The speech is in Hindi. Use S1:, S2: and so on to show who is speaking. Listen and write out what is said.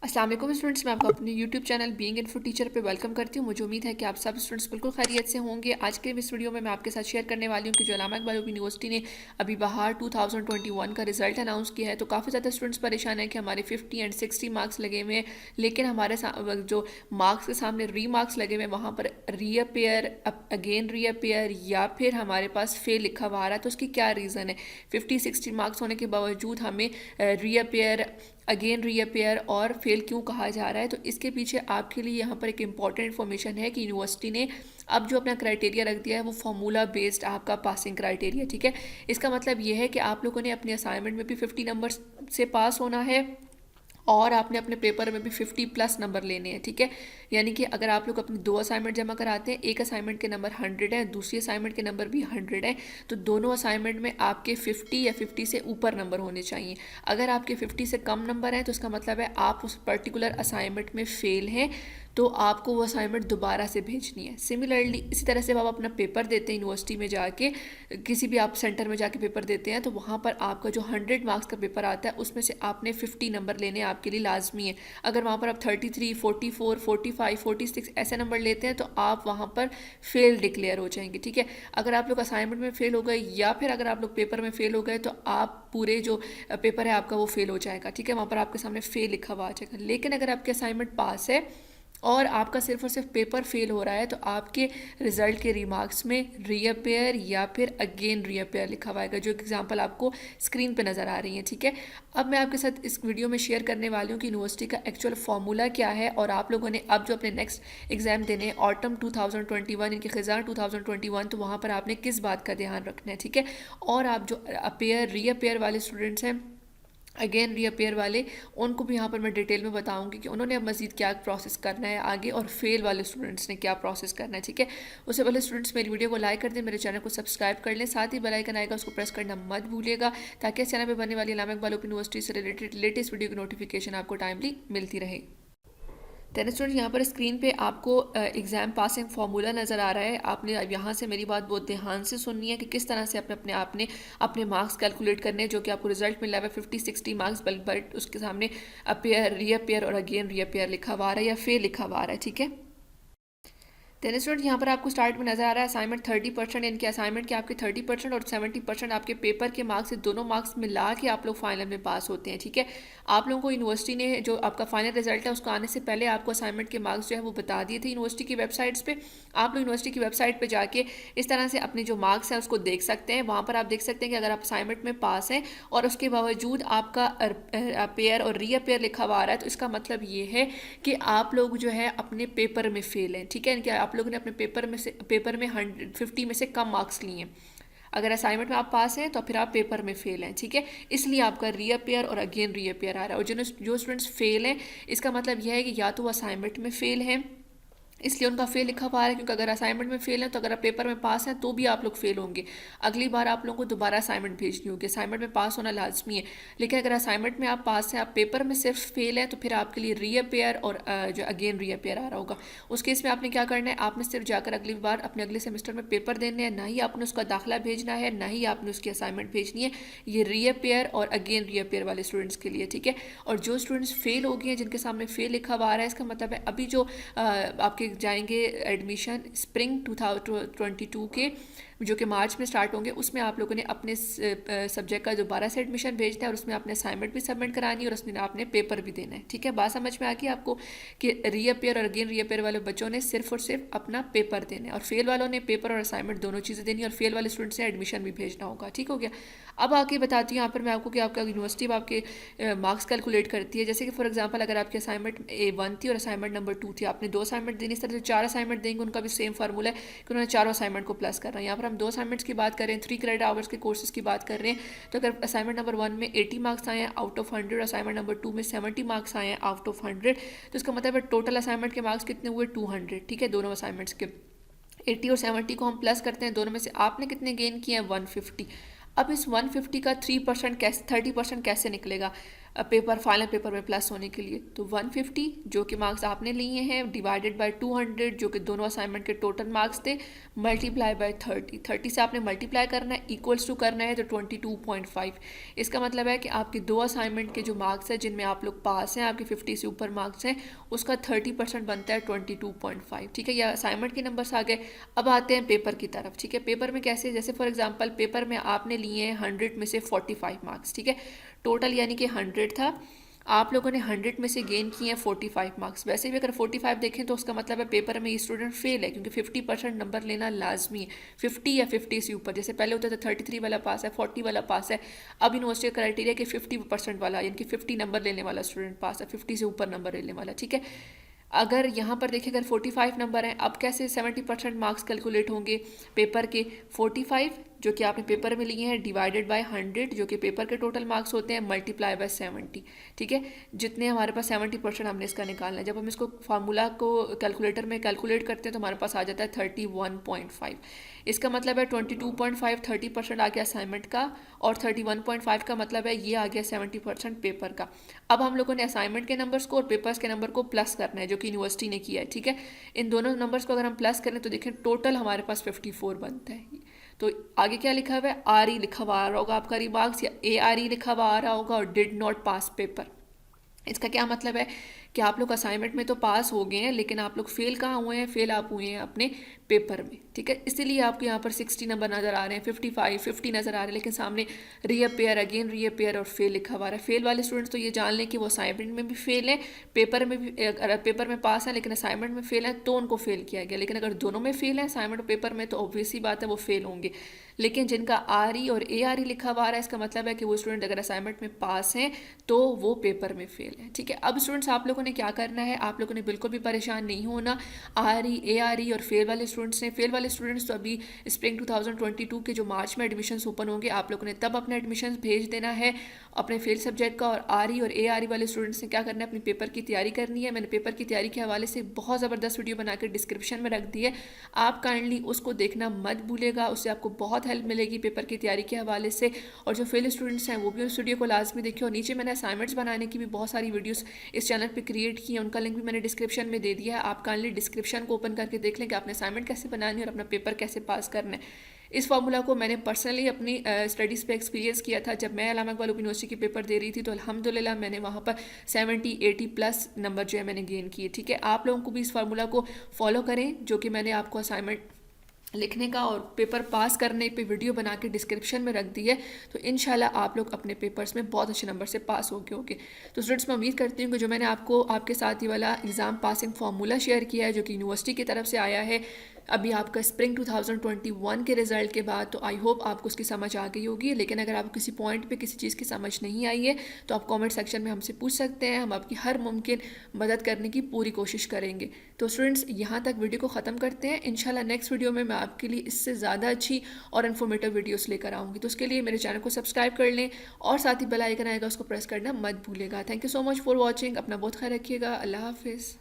S1: अस्सलाम वालेकुम स्टूडेंट्स, मैं आपको अपने YouTube channel being info teacher पे वेलकम करती हूँ। मुझे उम्मीद है कि आप सब स्टूडेंट्स बिल्कुल खैरियत से होंगे। आज के इस वीडियो में मैं आपके साथ शेयर करने वाली हूँ कि जो अल्लामा इकबाल यूनिवर्सिटी ने अभी बाहर 2021 का रिजल्ट अनाउंस किया है, तो काफ़ी ज़्यादा स्टूडेंट्स परेशान हैं कि हमारे 50 एंड 60 मार्क्स लगे हुए हैं, लेकिन हमारे जो मार्क्स के सामने री मार्क्स लगे हुए हैं वहाँ पर रीअपेयर, अगेन रीअपेयर या फिर हमारे पास फेल लिखा हुआ आ रहा है। तो उसकी क्या रीज़न है? 50-60 मार्क्स होने के बावजूद हमें रीअपेयर, अगेन रीअपेयर और फेल क्यों कहा जा रहा है? तो इसके पीछे आपके लिए यहाँ पर एक इम्पॉर्टेंट इन्फॉर्मेशन है कि यूनिवर्सिटी ने अब जो अपना क्राइटेरिया रख दिया है वो फार्मूला बेस्ड आपका पासिंग क्राइटेरिया, ठीक है। इसका मतलब ये है कि आप लोगों ने अपने असाइनमेंट में भी 50 नंबर से पास होना है और आपने अपने पेपर में भी 50+ नंबर लेने हैं, ठीक है। यानी कि अगर आप लोग अपने 2 असाइनमेंट जमा कराते हैं, एक असाइनमेंट के नंबर 100 है, दूसरी असाइनमेंट के नंबर भी 100 है, तो दोनों असाइनमेंट में आपके 50 या 50 से ऊपर नंबर होने चाहिए। अगर आपके 50 से कम नंबर हैं तो इसका मतलब है आप उस पर्टिकुलर असाइनमेंट में फेल हैं, तो आपको वो असाइनमेंट दोबारा से भेजनी है। सिमिलरली इसी तरह से आप अपना पेपर देते हैं यूनिवर्सिटी में जाके, किसी भी आप सेंटर में जाके पेपर देते हैं, तो वहाँ पर आपका जो 100 मार्क्स का पेपर आता है उसमें से आपने 50 नंबर लेने आपके लिए लाजमी है। अगर वहाँ पर आप 33, 44, 45, 46 ऐसे नंबर लेते हैं तो आप वहाँ पर फेल डिक्लेयर हो जाएंगे, ठीक है। अगर आप लोग असाइनमेंट में फेल हो गए या फिर अगर आप लोग पेपर में फेल हो गए तो आप पूरे जो पेपर है आपका वो फेल हो जाएगा, ठीक है। वहाँ पर आपके सामने फेल लिखा हुआ आ जाएगा। लेकिन अगर आपके असाइनमेंट पास है और आपका सिर्फ और सिर्फ पेपर फेल हो रहा है तो आपके रिजल्ट के रिमार्क्स में रीअपेयर या फिर अगेन रीअपेयर लिखा हुआ है, जो एग्जांपल आपको स्क्रीन पे नज़र आ रही है, ठीक है। अब मैं आपके साथ इस वीडियो में शेयर करने वाली हूँ कि यूनिवर्सिटी का एक्चुअल फार्मूला क्या है और आप लोगों ने अब जो अपने नेक्स्ट एग्जाम देने हैं ऑटम 2021, इनके खिज़ां 2021, तो वहाँ पर आपने किस बात का ध्यान रखना है, ठीक है। और आप जो अपेयर रीअपेयर वाले स्टूडेंट्स हैं, अगेन रीअपेयर वाले, उनको भी यहाँ पर मैं डिटेल में बताऊंगी कि उन्होंने अब मज़ीद क्या प्रोसेस करना है आगे और फेल वाले स्टूडेंट्स ने क्या प्रोसेस करना है, ठीक है। उससे पहले स्टूडेंट्स मेरी वीडियो को लाइक कर दें, मेरे चैनल को सब्सक्राइब कर लें, साथ ही बेल आइकन आएगा उसको प्रेस करना मत भूलिएगा, ताकि इस चैनल पर बनने वाली अल्लामा इकबाल ओपन यूनिवर्सिटी से रिलेटेड लेटेस्ट वीडियो की नोटिफिकेशन आपको टाइमली मिलती रहे। टेन स्टूडेंट, यहाँ पर स्क्रीन पे आपको एग्ज़ाम पासिंग फार्मूला नज़र आ रहा है। आपने यहाँ से मेरी बात बहुत ध्यान से सुननी है कि किस तरह से आपने अपने मार्क्स कैलकुलेट करने हैं, जो कि आपको रिजल्ट मिला है 50-60 मार्क्स, बट उसके सामने अपेयर, रीअपेयर और अगेन रीअपेयर लिखा हुआ आ रहा है या फेल लिखा हुआ आ रहा है, ठीक है। टेन स्टूडेंट, यहाँ पर आपको स्टार्ट में नजर आ रहा है असाइनमेंट 30%, यानी कि असाइनमेंट के आपके 30% और 70% आपके पेपर के मार्क्स से, दोनों मार्क्स मिला के आप लोग फाइनल में पास होते हैं, ठीक है। आप लोगों को यूनिवर्सिटी ने जो आपका फाइनल रिजल्ट है उसको आने से पहले आपको असाइनमेंट के मार्क्स जो है वो बता दिए थे यूनिवर्सिटी की वेबसाइट्स पे। आप लोग यूनिवर्सिटी की वेबसाइट पर जाके इस तरह से अपने जो मार्क्स हैं उसको देख सकते हैं। वहाँ पर आप देख सकते हैं कि अगर आप असाइनमेंट में पास हैं और उसके बावजूद आपका अपेयर और रीअपेयर लिखा हुआ आ रहा है, तो इसका मतलब ये है कि आप लोग जो है अपने पेपर में फेल हैं, ठीक है। कि आप लोगों ने अपने पेपर में 150 में से कम मार्क्स लिए हैं। अगर असाइनमेंट में आप पास हैं तो फिर आप पेपर में फेल हैं, ठीक है। इसलिए आपका रीअपेयर और अगेन रीअपेयर आ रहा है। और जो स्टूडेंट्स फेल हैं, इसका मतलब यह है कि या तो वो असाइनमेंट में फेल हैं, इसलिए उनका फेल लिखा हुआ है, क्योंकि अगर असाइनमेंट में फेल है तो अगर आप पेपर में पास हैं तो भी आप लोग फेल होंगे। अगली बार आप लोगों को दोबारा असाइनमेंट भेजनी होगी। असाइनमेंट में पास होना लाजमी है, लेकिन अगर असाइनमेंट में आप पास हैं, आप पेपर में सिर्फ फेल हैं, तो फिर आपके लिए रीअपेयर और जो अगेन रीअपेयर आ रहा होगा। उस केस में आपने क्या करना है, आपने सिर्फ जाकर अगली बार अपने अगले सेमेस्टर में पेपर देने हैं, ना ही आपने उसका दाखिला भेजना है, ना ही आपने उसकी असाइनमेंट भेजनी है। ये रीअपेयर और अगेन रीअपेयर वाले स्टूडेंट्स के लिए, ठीक है। और जो स्टूडेंट्स फेल हो गए हैं, जिनके सामने फेल लिखा हुआ आ रहा है, इसका मतलब है अभी जो आपके जाएंगे एडमिशन स्प्रिंग 2022 के, जो कि मार्च में स्टार्ट होंगे, उसमें आप लोगों ने अपने सब्जेक्ट का दोबारा से एडमिशन भेजना है और उसमें आपने असाइनमेंट भी सबमिट करानी है और उसमें आपने पेपर भी देना है, ठीक है। बात समझ में आ गई आपको कि रीअपेयर और अगेन रीअपेयर वाले बच्चों ने सिर्फ और सिर्फ अपना पेपर देना है और फेल वालों ने पेपर और असाइनमेंट दोनों चीज़ें देनी है और फेल वाले स्टूडेंट्स ने एडमिशन भी भेजना होगा, ठीक हो गया। अब आके बताती हूँ यहाँ पर मैं आपको कि आपका यूनिवर्सिटी आपके मार्क्स कैलकुलेट करती है। जैसे कि फॉर एग्जाम्पल अगर आपकी असाइनमेंट A1 थी और असाइनमेंट नंबर 2 थी, आपने 2 असाइनमेंट देनी, इस तरह से 4 असाइनमेंट देंगे, उनका भी सेम फार्मूला है कि उन्होंने चारों असाइनमेंट को प्लस करना है। यहाँ पर हम 2 असाइनमेंट्स की बात करें, 3 क्रेडिट आवर्स के कोर्सेज की बात कर रहे हैं, तो अगर असाइनमेंट नंबर 1 में 80 मार्क्स आए हैं आउट ऑफ 100, असाइनमेंट नंबर 2 में 70 मार्क्स आए हैं आउट ऑफ 100, तो इसका मतलब है टोटल असाइनमेंट के मार्क्स कितने हुए, 200, ठीक है। दोनों असाइनमेंट्स के 80 और 70 को हम प्लस करते हैं, दोनों में से आपने कितने गेन किए हैं, 150। अब इस 150 का 3% कैसे 30% कैसे निकलेगा? पेपर फाइनल पेपर में प्लस होने के लिए। तो 150 जो कि मार्क्स आपने लिए हैं डिवाइडेड बाय 200 जो कि दोनों असाइनमेंट के टोटल मार्क्स थे, मल्टीप्लाई बाय 30 से आपने मल्टीप्लाई करना है, इक्वल्स टू करना है तो 22.5। इसका मतलब है कि आपके दो असाइनमेंट के जो मार्क्स हैं जिनमें आप लोग पास हैं, आपके 50 से ऊपर मार्क्स हैं, उसका 30% बनता है 22.5। ठीक है, यह असाइनमेंट के नंबर्स आ गए। अब आते हैं पेपर की तरफ। ठीक है, पेपर में कैसे, जैसे फॉर एग्जांपल पेपर में आपने लिए हैं 100 में से 45 मार्क्स। ठीक है, टोटल यानी कि 100 था, आप लोगों ने 100 में से गेन किए हैं 45 मार्क्स। वैसे भी अगर 45 देखें तो उसका मतलब है पेपर में ये स्टूडेंट फेल है, क्योंकि 50% नंबर लेना लाजमी है। 50 या 50 से ऊपर, जैसे पहले होता था 33 वाला पास है, 40 वाला पास है, अब यूनिवर्सिटी का क्राइटेरिया कि 50% वाला यानी कि 50 नंबर लेने वाला स्टूडेंट पास है, 50 से ऊपर नंबर लेने वाला। ठीक है, अगर यहाँ पर देखिए अगर 45 नंबर हैं, अब कैसे 70% मार्क्स कैलकुलेट होंगे पेपर के। 45 जो कि आपने पेपर में लिए हैं डिवाइडेड बाय 100 जो कि पेपर के टोटल मार्क्स होते हैं, मल्टीप्लाई बाय 70। ठीक है, जितने हमारे पास 70% हमने इसका निकालना है। जब हम इसको फार्मूला को कैलकुलेटर में कैलकुलेट करते हैं तो हमारे पास आ जाता है 31.5। इसका मतलब है 22.5 30% आ गया असाइनमेंट का, और 31.5 का मतलब है ये आ गया 70% पेपर का। अब हम लोगों ने असाइनमेंट के नंबर्स को और पेपर्स के नंबर को प्लस करना है जो कि यूनिवर्सिटी ने किया है। ठीक है, इन दोनों नंबर्स को अगर हम प्लस करें तो देखें टोटल हमारे पास 54 बनता है। तो आगे क्या लिखा हुआ है, आर ई लिखा हुआ आ रहा होगा आपका रिमार्क्स, या ए आर ई लिखा हुआ आ रहा होगा, और डिड नॉट पास पेपर। इसका क्या मतलब है कि आप लोग असाइनमेंट में तो पास हो गए हैं, लेकिन आप लोग फेल कहाँ हुए हैं, फेल आप हुए हैं अपने पेपर में। ठीक है, इसीलिए आपको यहाँ पर 60 नंबर नज़र आ रहे हैं, 55 50 नज़र आ रहे हैं, लेकिन सामने रीअपेयर अगेन रीअपेयर और फेल लिखा हुआ है। फेल वाले स्टूडेंट्स तो ये जान लें कि वो असाइनमेंट में भी फेल है, पेपर में भी, अगर पेपर में पास है लेकिन असाइनमेंट में फेल है तो उनको फेल किया गया। लेकिन अगर दोनों में फेल है, असाइनमेंट और पेपर में, तो ऑब्वियसली बात है वो फेल होंगे। लेकिन जिनका आर ई और ए आर ई लिखा हुआ आ रहा है, इसका मतलब है कि वो स्टूडेंट अगर असाइनमेंट में पास हैं तो वो पेपर में फेल है। ठीक है, अब स्टूडेंट्स आप लोगों ने क्या करना है, आप लोगों ने बिल्कुल भी परेशान नहीं होना। R E A R E और फेल वाले स्टूडेंट्स ने, फेल वाले स्टूडेंट्स तो अभी स्प्रिंग 2022 के जो मार्च में एडमिशन ओपन होंगे, आप लोगों ने तब अपने एडमिशन भेज देना है अपने फेल सब्जेक्ट का। और आर ई और ए आर ई वाले स्टूडेंट्स ने क्या करना है, अपनी पेपर की तैयारी करनी है। मैंने पेपर की तैयारी के हवाले से बहुत ज़बरदस्त वीडियो बनाकर डिस्क्रिप्शन में रख दी है, आप काइंडली उसको देखना मत भूलेगा, उससे आपको बहुत हेल्प मिलेगी पेपर की तैयारी के हवाले से। और जो फेल स्टूडेंट्स हैं वो भी उस वीडियो को लाजमी देखें। और नीचे मैंने असाइनमेंट्स बनाने की भी बहुत सारी वीडियोस इस चैनल पे क्रिएट की है, उनका लिंक भी मैंने डिस्क्रिप्शन में दे दिया है। आप काइंडली डिस्क्रिप्शन को ओपन करके देख लें कि आपने असाइनमेंट कैसे बनानी है और अपना पेपर कैसे पास करना है। इस फार्मूला को मैंने पर्सनली अपनी स्टडीज़ पे एक्सपीरियंस किया था। जब मैं अल्लामा इकबाल यूनिवर्सिटी के पेपर दे रही थी तो अल्हम्दुलिल्लाह मैंने वहाँ पर 70-80+ नंबर जो है मैंने गेन किए। ठीक है, आप लोगों को भी इस फार्मूला को फॉलो करें जो कि मैंने आपको असाइनमेंट लिखने का और पेपर पास करने पे वीडियो बना के डिस्क्रिप्शन में रख दी है। तो इंशाल्लाह आप लोग अपने पेपर्स में बहुत अच्छे नंबर से पास होगे। तो स्टूडेंट्स मैं उम्मीद करती हूँ कि जो मैंने आपको आपके साथ ये वाला एग्ज़ाम पासिंग फार्मूला शेयर किया है जो कि यूनिवर्सिटी की तरफ से आया है अभी आपका स्प्रिंग 2021 के रिज़ल्ट के बाद, तो आई होप आपको उसकी समझ आ गई होगी। लेकिन अगर आपको किसी पॉइंट पे किसी चीज़ की समझ नहीं आई है तो आप कमेंट सेक्शन में हमसे पूछ सकते हैं, हम आपकी हर मुमकिन मदद करने की पूरी कोशिश करेंगे। तो स्टूडेंट्स यहाँ तक वीडियो को ख़त्म करते हैं। इंशाल्लाह नेक्स्ट वीडियो में मैं आपके लिए इससे ज़्यादा अच्छी और इन्फॉर्मेटिव वीडियोस लेकर आऊँगी। तो उसके लिए मेरे चैनल को सब्सक्राइब कर लें और साथ ही बेल आइकन आएगा उसको प्रेस करना मत भूलेगा। Thank you so much for watching. अपना बहुत ख्याल रखिएगा। अल्लाह हाफिज़।